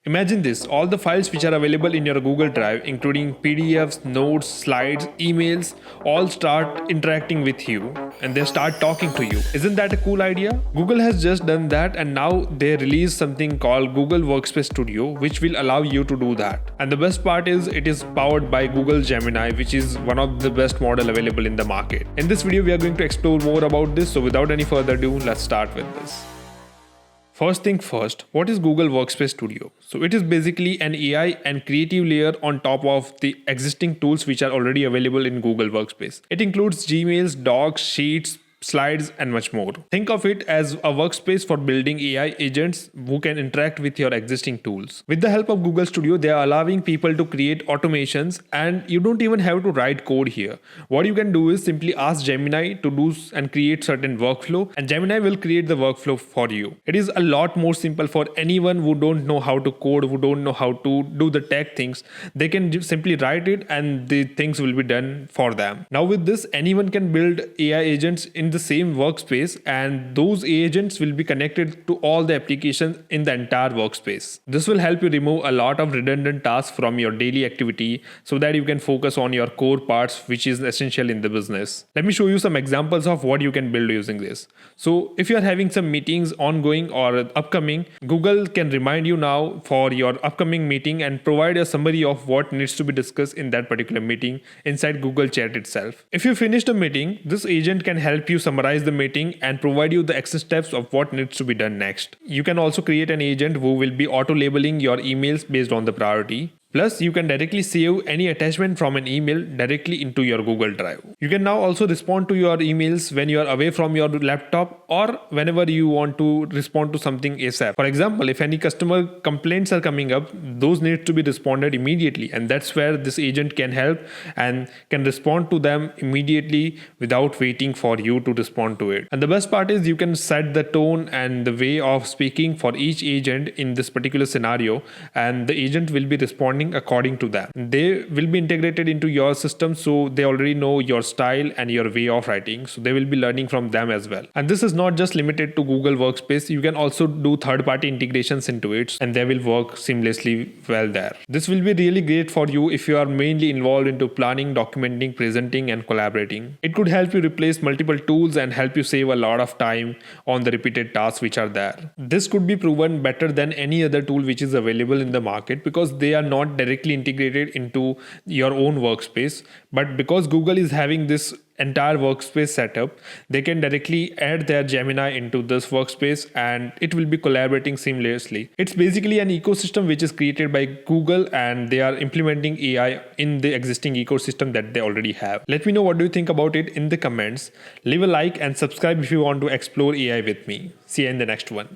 Imagine this, all the files which are available in your Google Drive, including PDFs, notes, slides, emails, all start interacting with you and they start talking to you. Isn't that a cool idea? Google has just done that and now they released something called Google Workspace Studio, which will allow you to do that. And the best part is it is powered by Google Gemini, which is one of the best model available in the market. In this video, we are going to explore more about this. So without any further ado, let's start with this. First thing first, what is Google Workspace Studio? So it is basically an AI and creative layer on top of the existing tools which are already available in Google Workspace. It includes Gmails, Docs, Sheets, slides and much more. Think of it as a workspace for building AI agents who can interact with your existing tools. With the help of Google Studio, they are allowing people to create automations and you don't even have to write code here. What you can do is simply ask Gemini to do and create certain workflow and Gemini will create the workflow for you. It is a lot more simple for anyone who don't know how to code, who don't know how to do the tech things. They can simply write it and the things will be done for them. Now with this, anyone can build AI agents in the same workspace and those agents will be connected to all the applications in the entire workspace. This will help you remove a lot of redundant tasks from your daily activity so that you can focus on your core parts, which is essential in the business. Let me show you some examples of what you can build using this. So if you are having some meetings ongoing or upcoming, Google can remind you now for your upcoming meeting and provide a summary of what needs to be discussed in that particular meeting inside Google Chat itself. If you finish the meeting, this agent can help you summarize the meeting and provide you the action steps of what needs to be done next. You can also create an agent who will be auto-labeling your emails based on the priority. Plus, you can directly save any attachment from an email directly into your Google Drive. You can now also respond to your emails when you are away from your laptop or whenever you want to respond to something ASAP. For example, if any customer complaints are coming up, those need to be responded immediately, and that's where this agent can help and can respond to them immediately without waiting for you to respond to it. And the best part is you can set the tone and the way of speaking for each agent in this particular scenario, and the agent will be responding according to them. They will be integrated into your system, so they already know your style and your way of writing, so they will be learning from them as well. And this is not just limited to Google Workspace. You can also do third-party integrations into it and they will work seamlessly well there. This will be really great for you if you are mainly involved into planning, documenting, presenting and collaborating. It could help you replace multiple tools and help you save a lot of time on the repeated tasks which are there. This could be proven better than any other tool which is available in the market because they are not directly integrated into your own workspace, but because Google is having this entire workspace setup, they can directly add their Gemini into this workspace and it will be collaborating seamlessly. It's basically an ecosystem which is created by Google and they are implementing AI in the existing ecosystem that they already have. Let me know what do you think about it in the comments. Leave a like and subscribe if you want to explore AI with me. See you in the next one.